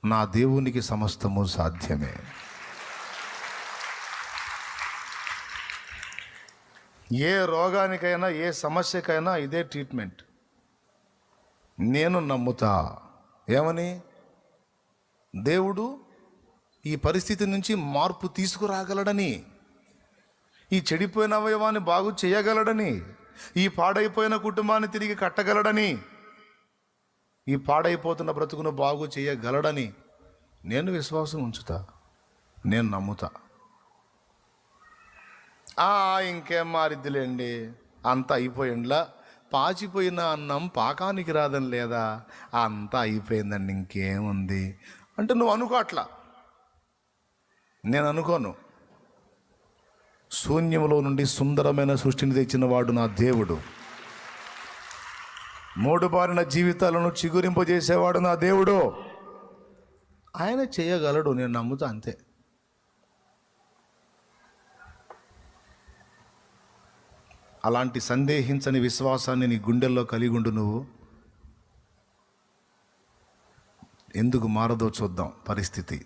నా దేవునికి సమస్తము సాధ్యమే. ఏ రోగానికైనా ఏ సమస్యకైనా ఇదే ట్రీట్మెంట్. నేను నమ్ముతా ఏమని, దేవుడు ఈ పరిస్థితి నుంచి మార్పు తీసుకురాగలడని, ఈ చెడిపోయిన అవయవాన్ని బాగు చేయగలడని, ఈ పాడైపోయిన కుటుంబాన్ని తిరిగి కట్టగలడని, ఈ పాడైపోతున్న బ్రతుకును బాగు చేయగలడని నేను విశ్వాసం ఉంచుతా, నేను నమ్ముతా. ఇంకేం మారిద్దిలేండి, అంతా అయిపోయిండ్లా, పాచిపోయిన అన్నం పాకానికి రాదని లేదా, అంతా అయిపోయిందండి ఇంకేముంది అంటే నువ్వు అనుకో. అట్లా నేను అనుకోను. శూన్యంలో నుండి సుందరమైన సృష్టిని తెచ్చిన వాడు నా దేవుడు. మోడుబారిన జీవితాలను చిగురింపజేసేవాడు నా దేవుడు. ఆయన చేయగలడు, నేను నమ్ముతా అంతే. అలాంటి సందేహించని విశ్వాసాన్ని నీ గుండెల్లో కలిగి ఉండు. నువ్వు ఎందుకు మారదో చూద్దాం పరిస్థితి.